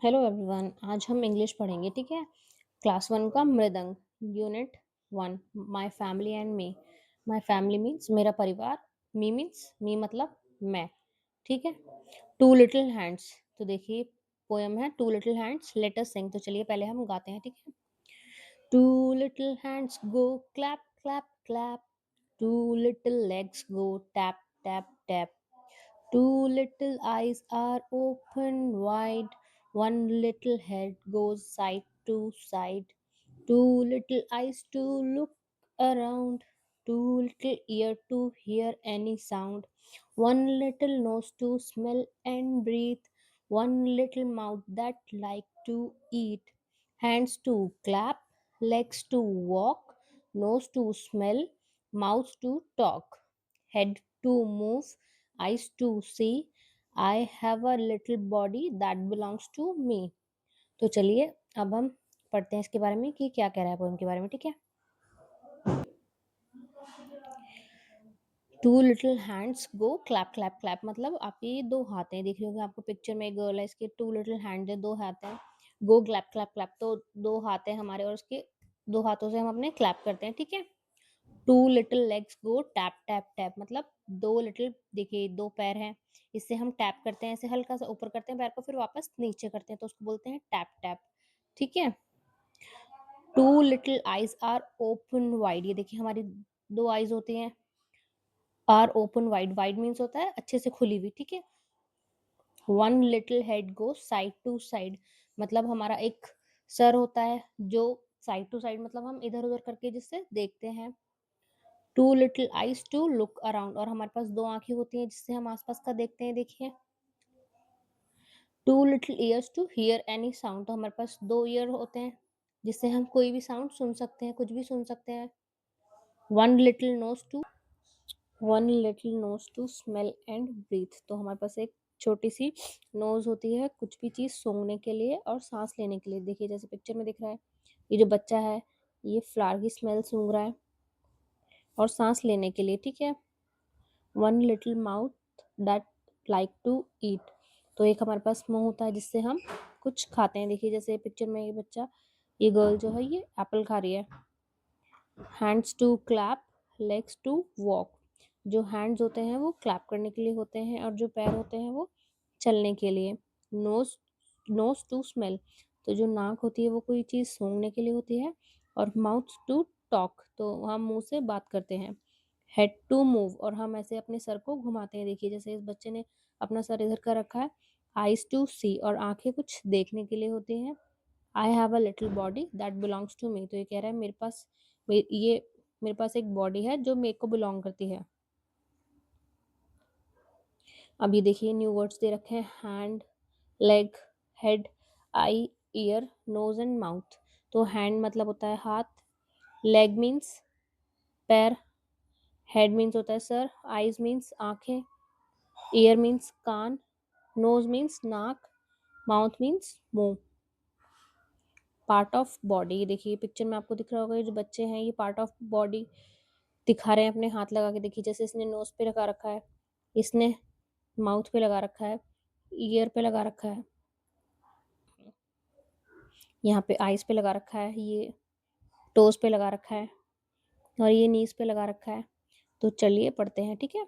Hello everyone. आज हम English पढ़ेंगे, ठीक है। क्लास वन का मृदंग, unit one. My family and me. My family means मेरा परिवार। मी मीन्स मी मतलब मैं, ठीक है। टू लिटिल हैंड्स, तो देखिए पोयम है two little hands let us sing. तो चलिए पहले हम गाते हैं, ठीक है। Two little hands go clap clap clap, two little legs go tap tap tap, two little eyes are open wide, one little head goes side to side, two little eyes to look around, two little ear to hear any sound, one little nose to smell and breathe, one little mouth that like to eat, hands to clap, legs to walk, nose to smell, mouth to talk, head to move, eyes to see, I have a little body that belongs to me। तो चलिए अब हम पढ़ते हैं इसके बारे में कि क्या कह रहा है पोएम के बारे में, ठीक है। Two little hands go clap clap clap, मतलब आपके ये दो हाथ हैं, देख रहे होंगे आपको पिक्चर में, एक गर्ल है, इसके टू लिटिल हैंड्स है, दो हाथ हैं। गो क्लैप क्लैप क्लैप, तो दो हाथ हैं हमारे और उसके दो हाथों से हम अपने क्लैप करते हैं, ठीक है। Two little legs go tap tap tap, मतलब दो लिटिल, देखिए दो पैर हैं, इससे हम टैप करते हैं, ऐसे हल्का सा ऊपर करते हैं पैर को, फिर वापस नीचे करते हैं, तो उसको बोलते हैं टैप टैप, ठीक है। Two little eyes are open wide, ये देखिए हमारी दो आईज होती हैं, are open wide, wide means होता है अच्छे से खुली हुई, ठीक है। One little head go side to side, मतलब हमारा एक सर होता है जो साइड टू साइड, मतलब हम इधर उधर करके जिससे देखते हैं। Two little eyes to look around, और हमारे पास दो आंखें होती हैं जिससे हम आसपास का देखते हैं, देखिए। Two little ears to hear any sound, तो हमारे पास दो ईयर होते हैं जिससे हम कोई भी साउंड सुन सकते हैं, कुछ भी सुन सकते हैं। One little nose to one little nose to smell and breathe, तो हमारे पास एक छोटी सी नोज होती है कुछ भी चीज़ सूंघने के लिए और सांस लेने के लिए, देखिए जैसे पिक्चर में दिख रहा है, ये जो बच्चा है ये फ्लावर की स्मेल सूंघ रहा है और सांस लेने के लिए, ठीक है। One little mouth that like to eat, तो एक हमारे पास मुंह होता है जिससे हम कुछ खाते हैं, देखिए जैसे पिक्चर में ये बच्चा, ये गर्ल जो है ये एप्पल खा रही है। Hands to clap, legs to walk, जो हैंड्स होते हैं वो क्लैप करने के लिए होते हैं और जो पैर होते हैं वो चलने के लिए। नोज नोज टू स्मेल, तो जो नाक होती है वो कोई चीज़ सूंघने के लिए होती है, और माउथ टू टॉक, तो हम मुंह से बात करते हैं। हेड टू मूव, और हम ऐसे अपने सर को घुमाते हैं, देखिए जैसे इस बच्चे ने अपना सर इधर का रखा है। आइज टू सी, और आंखें कुछ देखने के लिए होती हैं। I have a little body that belongs to me, तो ये कह रहा है ये मेरे पास एक बॉडी है जो मेरे को बिलोंग करती है। अब ये देखिए न्यू वर्ड्स दे रखे हैं, hand, leg, head, eye, ear, nose and mouth. तो हैंड मतलब होता है हाथ, लेग मीन्स पैर, हेड मीन्स होता है सर, आईज मीन्स आंखें, ईयर मीन्स कान, नोज मीन्स नाक, माउथ मीन्स मुंह। पार्ट ऑफ बॉडी, ये देखिए पिक्चर में आपको दिख रहा होगा, ये जो बच्चे हैं ये पार्ट ऑफ बॉडी दिखा रहे हैं अपने हाथ लगा के, देखिए जैसे इसने नोज पे लगा रखा है, इसने माउथ पे लगा रखा है, ईयर पे लगा रखा है, यहाँ पे आइज पे लगा रखा है, ये टोज पे लगा रखा है, और ये नीज पे लगा रखा है। तो चलिए पढ़ते हैं, ठीक है।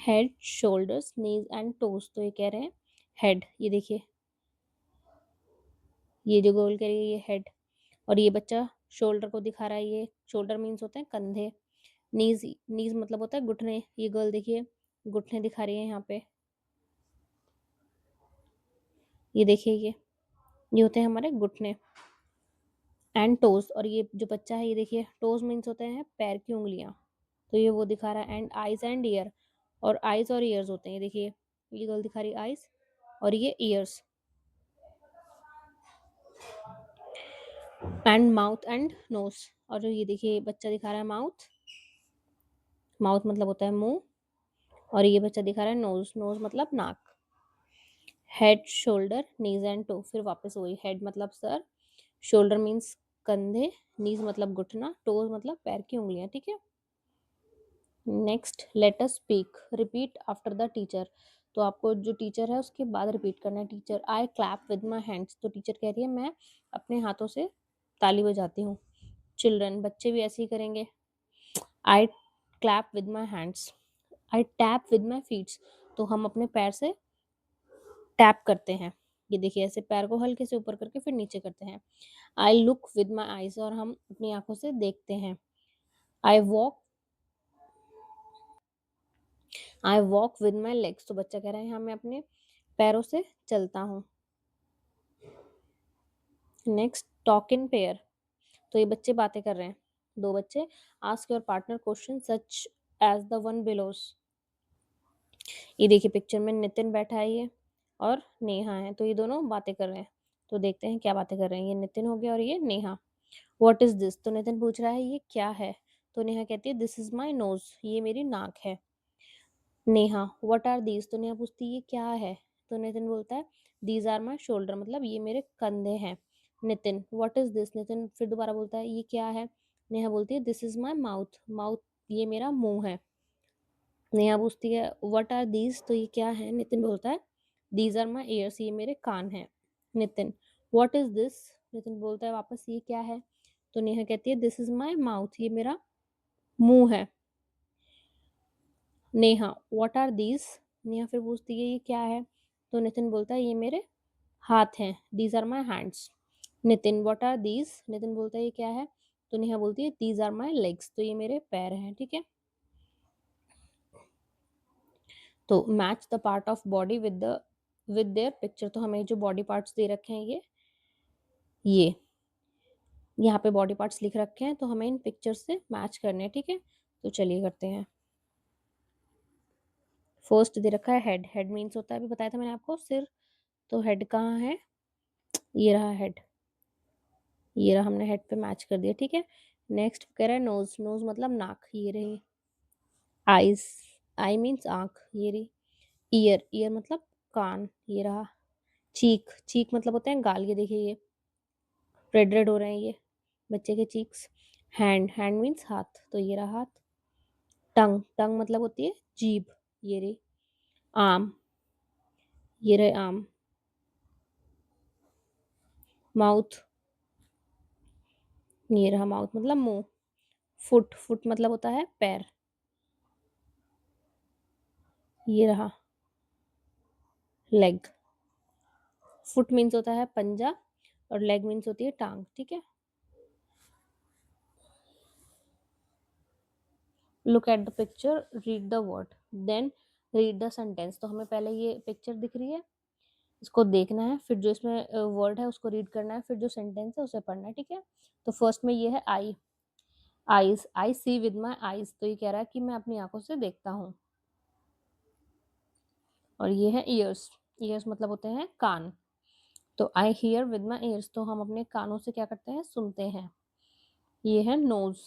Head, shoulders, knees and toes, तो ये कह रहे हैं हेड, ये देखिए ये जो गोल कह रही है ये हेड, और ये बच्चा शोल्डर को दिखा रहा है, ये शोल्डर मीन्स होते हैं कंधे। नीज नीज मतलब होता है घुटने, ये गर्ल देखिए घुटने दिखा रही है यहाँ पे, ये देखिए ये होते हैं हमारे घुटने। एंड टोज, और ये जो बच्चा है ये देखिए टोज मीन्स होते हैं पैर की उंगलियां, तो ये वो दिखा रहा है। एंड आइज एंड ईयर, और आइज और ईयर्स होते हैं, ये देखिए ये गर्ल दिखा रही है आइज और ये ears. And mouth and nose, और जो ये देखिए बच्चा दिखा रहा है माउथ, माउथ मतलब होता है मुंह, और ये बच्चा दिखा रहा है नोज, नोज मतलब नाक। Head, shoulder, knees and toe, फिर वापस वही, हेड मतलब सर, शोल्डर मीन्स कंधे, नीज मतलब घुटना, टोज मतलब पैर की उंगलियां, ठीक है। Next let us speak, repeat after the teacher, तो आपको जो टीचर है उसके बाद रिपीट करना है। Teacher, I clap with my hands, तो टीचर कह रही है मैं अपने हाथों से ताली बजाती हूँ। चिल्ड्रन, बच्चे भी ऐसे ही करेंगे। I clap with my hands. I tap with my feets, तो हम अपने पैर से टैप करते हैं। ये देखिए, ऐसे पैर को हल्के से ऊपर करके फिर नीचे करते हैं। I look with my eyes, और हम अपनी आंखों से देखते हैं। I walk I walk with my legs, तो बच्चा कह रहा है यहाँ मैं अपने पैरों से चलता हूँ। नेक्स्ट, टॉक इन पेयर, तो ये बच्चे बातें कर रहे हैं। दो बच्चे, ask your partner question such as the one below. ये देखिए पिक्चर में नितिन बैठा है ये, और नेहा है, तो ये दोनों बातें कर रहे हैं। तो देखते हैं क्या बातें कर रहे हैं। ये नितिन हो गया और ये नेहा। व्हाट इज दिस, तो नितिन पूछ रहा है ये क्या है। तो नेहा कहती है दिस इज माई नोज, ये मेरी नाक है। नेहा, व्हाट आर दीज, तो नेहा पूछती है ये क्या है। तो नितिन बोलता है दीज आर माई शोल्डर, मतलब ये मेरे कंधे हैं। Nitin, what is this, Nitin फिर दोबारा बोलता है ये क्या है। नेहा बोलती है this is my mouth, mouth ये मेरा मुंह है। नेहा पूछती है व्हाट आर दीज, तो ये क्या है। नितिन बोलता है दीज आर माई ईयर्स, ये मेरे कान हैं। Nitin, what is this, Nitin बोलता है वापस ये क्या है। तो नेहा कहती है दिस इज माई माउथ, ये मेरा मुंह है। Neha, what are these, Neha फिर पूछती है ये क्या है। तो नितिन बोलता है ये मेरे हाथ हैं, these are my hands. Nitin, what are these, Nitin बोलता है ये क्या है। तो नेहा बोलती है दीज आर माई लेग्स, तो ये मेरे पैर हैं। ठीक है, तो match the part of body with their picture, तो हमें जो बॉडी पार्ट्स दे रखे हैं ये यहाँ पे बॉडी पार्ट्स लिख रखे हैं, तो हमें इन पिक्चर्स से मैच करने हैं। ठीक है, तो चलिए करते हैं। फर्स्ट दे रखा है हेड, हेड मीन्स होता है, अभी बताया था मैंने आपको, सिर। तो हेड कहाँ है, ये रहा हेड, ये रहा, हमने हेड पे मैच कर दिया। ठीक है, नेक्स्ट कह रहा है नोज, नोज मतलब नाक, ये रही। आईज, आई मीन्स आंख, ये रही। ईयर, ईयर मतलब कान, ये रहा। चीक, चीक मतलब होते हैं गाल, ये देखिए ये रेड रेड हो रहे हैं ये बच्चे के चीक्स। हैंड, हैंड मीन्स हाथ, तो ये रहा हाथ। टंग, टंग मतलब होती है जीभ, ये रही। आर्म, ये रहे आर्म। माउथ, ये रहा माउथ मतलब मुंह। फुट, फुट मतलब होता है पैर, ये रहा लेग। फुट मीन्स होता है पंजा, और लेग मीन्स होती है टांग। ठीक है, look at the picture, read the word, then read the sentence, तो हमें पहले ये पिक्चर दिख रही है, इसको देखना है, फिर जो इसमें वर्ड है उसको रीड करना है, फिर जो सेंटेंस है उसे पढ़ना है। ठीक है, तो फर्स्ट में ये है eye, eyes, I see with my eyes, तो ये कह रहा है कि मैं अपनी आंखों से देखता हूँ। और ये है ईयर्स, ईयर्स मतलब होते हैं कान, तो I hear with my years, तो हम अपने कानों से क्या करते हैं, सुनते हैं। ये है नोज,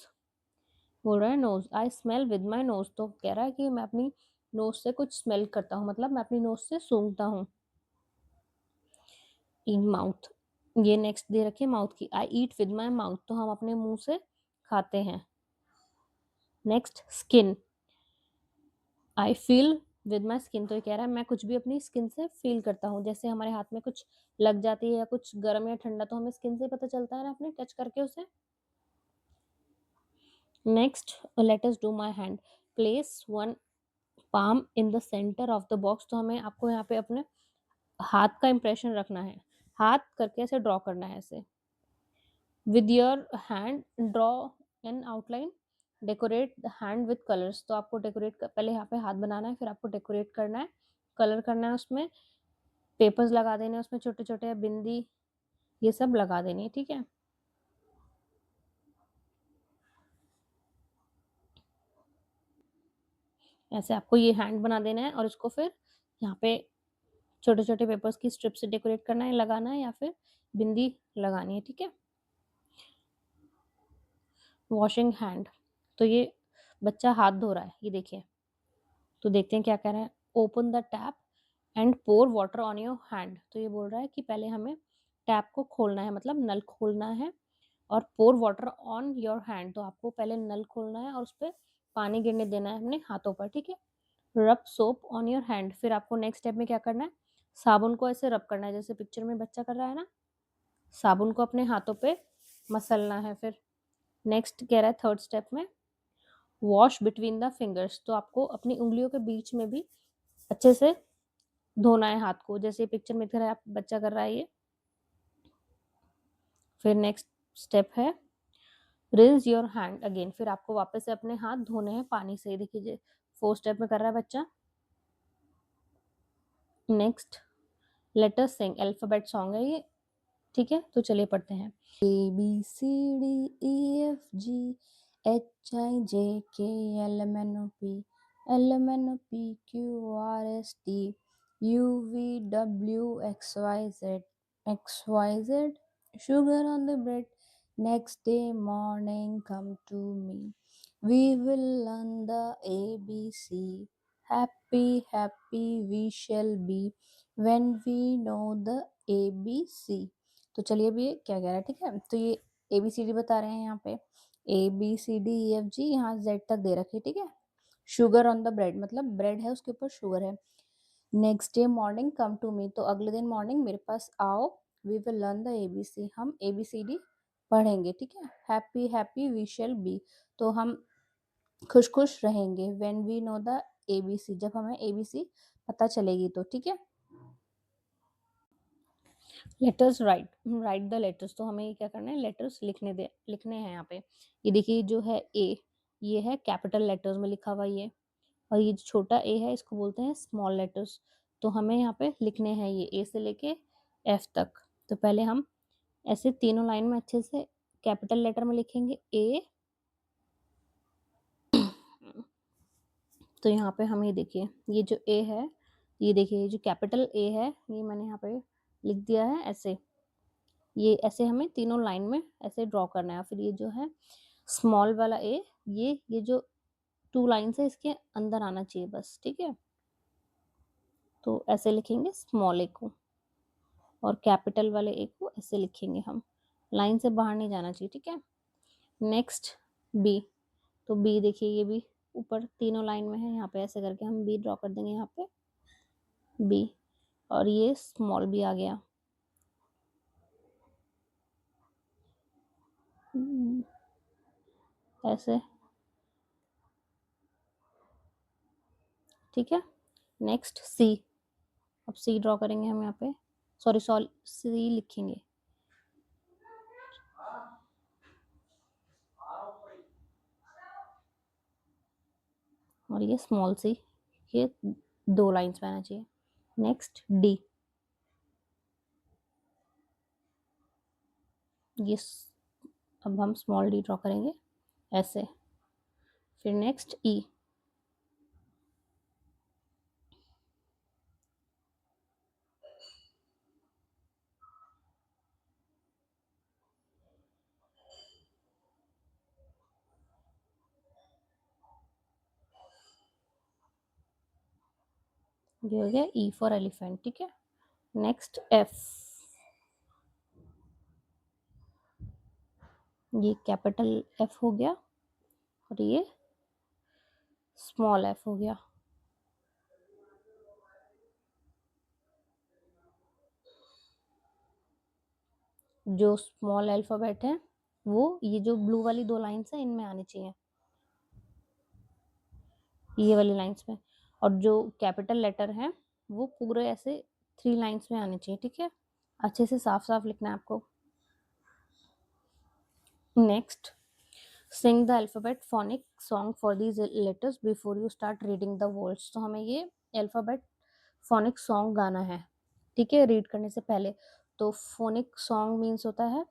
बोल रहा है nose, I smell with my nose, तो कह रहा है कि मैं अपनी नोज से कुछ स्मेल करता हूँ, मतलब मैं अपनी नोज से सूंघता हूँ। इन माउथ, ये नेक्स्ट दे रखी है माउथ की, आई ईट विद माई माउथ, तो हम अपने मुंह से खाते हैं। Next skin, I feel with my skin, तो ये कह रहा है मैं कुछ भी अपनी स्किन से फील करता हूँ, जैसे हमारे हाथ में कुछ लग जाती है या कुछ गर्म या ठंडा, तो हमें स्किन से पता चलता है ना, अपने टच करके उसे। Next, let us do my hand, place one palm in the centre of the box, तो हमें आपको यहाँ पे अपने हाथ का इंप्रेशन रखना है, हाथ करके ऐसे ड्रॉ करना है ऐसे। With your hand draw an outline, decorate the hand with colours, तो आपको डेकोरेट पहले यहाँ पे हाथ बनाना है, फिर आपको डेकोरेट करना है, कलर करना है, उसमें पेपर्स लगा देने हैं, उसमें छोटे छोटे बिंदी ये सब लगा देनी है। ठीक है, ऐसे आपको ये हैंड बना देना है, और इसको फिर यहाँ पे छोटे छोटे पेपर्स की स्ट्रिप से डेकोरेट करना है, लगाना है, या फिर बिंदी लगानी है। ठीक है, वॉशिंग हैंड, तो ये बच्चा हाथ धो रहा है, ये देखिए, तो देखते हैं क्या कह रहा है। Open the tap and pour water on your hand, तो ये बोल रहा है कि पहले हमें टैप को खोलना है, मतलब नल खोलना है, और पोर वाटर ऑन योर हैंड, तो आपको पहले नल खोलना है और उस पर पानी गिरने देना है अपने हाथों पर। ठीक है, रब सोप ऑन योर हैंड। फिर आपको नेक्स्ट स्टेप में क्या करना है, साबुन को ऐसे रब करना है, जैसे पिक्चर में बच्चा कर रहा है ना, साबुन को अपने हाथों पे मसलना है। फिर नेक्स्ट कह रहा है थर्ड स्टेप में वॉश बिटवीन द फिंगर्स, तो आपको अपनी उंगलियों के बीच में भी अच्छे से धोना है हाथ को, जैसे पिक्चर में दिख रहा है आप बच्चा कर रहा है ये। फिर नेक्स्ट स्टेप है रिंस योर हैंड अगेन, फिर आपको वापस से अपने हाथ धोने हैं पानी से। देखिए फोर्थ स्टेप में कर रहा है बच्चा। नेक्स्ट लेट अस सिंग, अल्फाबेट सॉन्ग है ये, ठीक है, तो चलिए पढ़ते हैं। ABCDEFGHIJKLMNOP LMNOP QRST UVWXYZ sugar on the bread, next day morning come to me, we will learn the ABC, happy happy we shall be when we know the ABC। तो चलिए अभी ये क्या कह रहा है, ठीक है, तो ये ABCD बता रहे हैं यहाँ पे, ABCDEFG, यहाँ Z तक दे रखी है, ठीक है। शुगर ऑन द ब्रेड मतलब ब्रेड है उसके ऊपर शुगर है। Next day morning come to me, तो अगले दिन मॉर्निंग मेरे पास आओ, we will learn the ABC, हम ABCD पढ़ेंगे, ठीक है। Happy happy we shall be, तो हम खुश खुश रहेंगे। When we know the ABC, जब हमें ABC पता चलेगी तो, ठीक है। Letters write, write the letters, तो हमें क्या करना है, लेटर्स लिखने हैं यहाँ पे। ये देखिए जो है ए, ये है कैपिटल लेटर्स में लिखा हुआ ये, और ये जो छोटा ए है इसको बोलते हैं स्मॉल लेटर्स। तो हमें यहाँ पे लिखने हैं ये ए से लेके एफ तक। तो पहले हम ऐसे तीनों लाइन में अच्छे से कैपिटल लेटर में लिखेंगे ए। तो यहाँ पे हम ये देखिए, ये जो ए है, ये देखिए ये जो कैपिटल ए है, ये मैंने यहाँ पे लिख दिया है ऐसे। ये ऐसे हमें तीनों लाइन में ऐसे ड्रॉ करना है। फिर ये जो है स्मॉल वाला ए, ये जो 2 लाइन्स है इसके अंदर आना चाहिए बस, ठीक है। तो ऐसे लिखेंगे स्मॉल ए को, और कैपिटल वाले ए को ऐसे लिखेंगे हम, लाइन से बाहर नहीं जाना चाहिए, ठीक है। नेक्स्ट बी, तो बी देखिए ये भी ऊपर तीनों लाइन में है, यहाँ पे ऐसे करके हम बी ड्रॉ कर देंगे यहाँ पे बी, और ये स्मॉल बी आ गया। ऐसे, ठीक है। नेक्स्ट सी, अब सी ड्रॉ करेंगे हम यहाँ पे, सॉरी सी लिखेंगे। और ये स्मॉल सी, ये 2 लाइन्स में आना चाहिए। नेक्स्ट डी, ये अब हम स्मॉल डी ड्रॉ करेंगे ऐसे। फिर नेक्स्ट ई, ये हो गया ई फॉर एलिफेंट, ठीक है। नेक्स्ट एफ, ये कैपिटल एफ हो गया, और ये स्मॉल एफ हो गया। जो स्मॉल अल्फाबेट है वो ये जो ब्लू वाली 2 लाइन्स है इनमें आनी चाहिए, ये वाली लाइन्स में, और जो कैपिटल लेटर है वो पूरे ऐसे 3 लाइन्स में आने चाहिए, ठीक है। अच्छे से साफ साफ लिखना है आपको। Next sing the alphabet phonic song for these letters before you start reading the words, तो हमें ये अल्फाबेट फोनिक सॉन्ग गाना है, ठीक है, रीड करने से पहले। तो फोनिक सॉन्ग मीन्स होता है,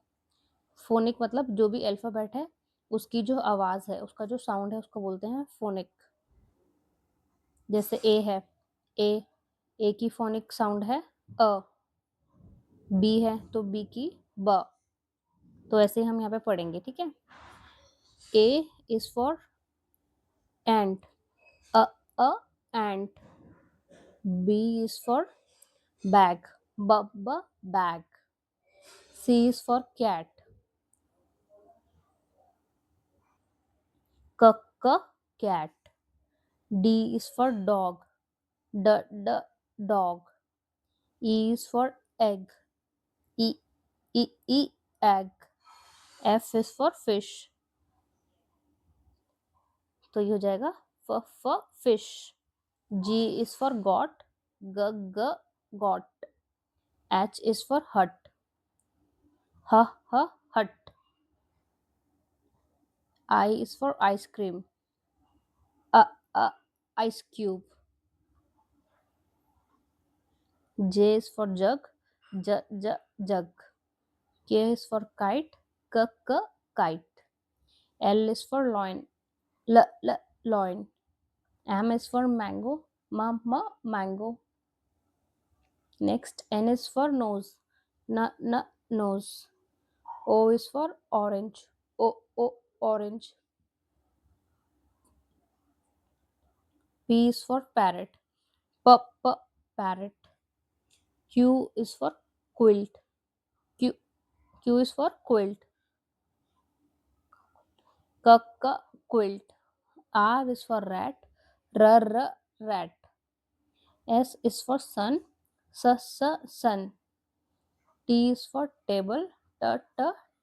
फोनिक मतलब जो भी अल्फाबेट है उसकी जो आवाज है, उसका जो साउंड है उसको बोलते हैं फोनिक। जैसे ए है, ए, ए की फोनिक साउंड है अ, बी है तो बी की ब, तो ऐसे हम यहाँ पे पढ़ेंगे, ठीक है। ए इज फॉर एंट, अ अ ant. B is for bag, ब ब bag. C is for cat, क क cat. D is for dog. D dog. E is for egg. E egg. F is for fish. तो ये हो जाएगा fish. G is for got. G got. H is for hut. H hut. I is for ice cream. A ice cube. J is for jug. Jug. K is for kite. Kite. L is for loin. Loin. M is for mango. Mango. Next, N is for nose. Nose. O is for orange. Orange. P is for parrot. Parrot. Q is for quilt. Q is for quilt. Quilt. R is for rat. Rat. S is for sun. Sun. T is for table.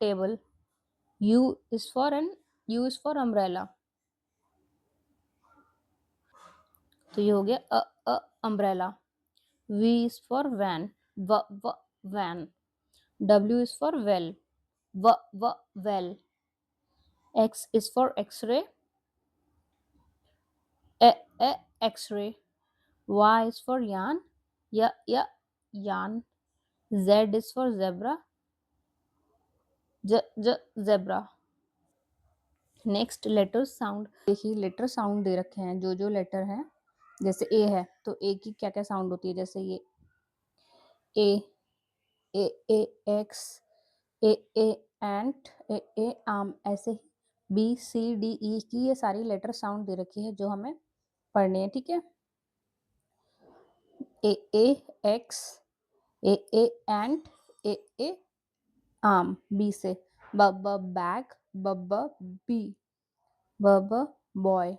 Table. U is for umbrella. तो ये हो गया umbrella. V is for van. Van. W is for well. Well. X is for X-ray. X-ray. Y is for yarn. Yarn. Z is for zebra. Zebra. Next letter sound. देखिए letter sound दे रखे हैं. जो letter है, जैसे ए है तो ए की क्या क्या साउंड होती है. जैसे ये ए एक्स, ए एंट, ए आम. ऐसे बी सी डी ई की ये सारी लेटर साउंड दे रखी है जो हमें पढ़ने हैं. ठीक है. ए एक्स, ए एंट, ए आम. बी से बैग, बी, बॉय.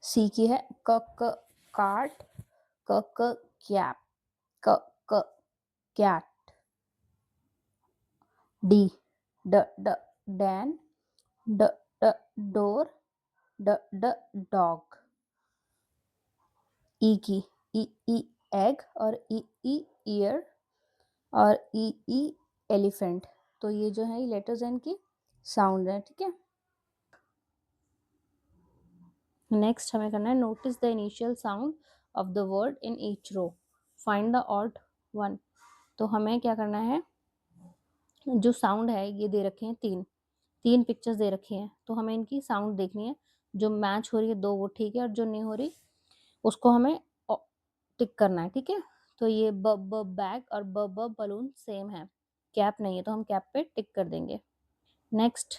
सी की है cart, cap, cat. D Dan, door, dog. E की एग और ईयर और एलिफेंट. तो ये जो है लेटर्स हैं, इनकी साउंड है. ठीक है. नेक्स्ट हमें करना है notice the initial sound of the word in each row. Find the odd one. तो हमें क्या करना है, जो साउंड है ये दे रखे हैं तीन पिक्चर्स दे रखी हैं. तो हमें इनकी साउंड देखनी है. जो मैच हो रही है दो वो ठीक है, और जो नहीं हो रही उसको हमें टिक करना है. ठीक है. तो ये बैग और बलून सेम है. कैप नहीं है तो हम कैप पे टिक कर देंगे. नेक्स्ट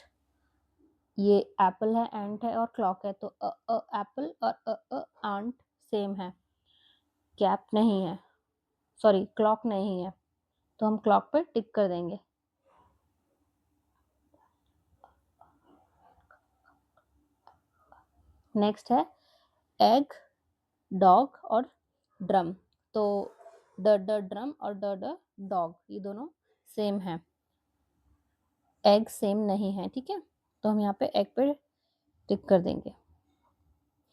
ये एप्पल है, एंट है और क्लॉक है. तो एप्पल और आंट सेम है. कैप नहीं है, सॉरी क्लॉक नहीं है, तो हम क्लॉक पे टिक कर देंगे. नेक्स्ट है एग, डॉग और ड्रम. तो ड ड्रम और ड डॉग ये दोनों सेम है. एग सेम नहीं है. ठीक है. तो हम यहाँ पे एग पे टिक कर देंगे.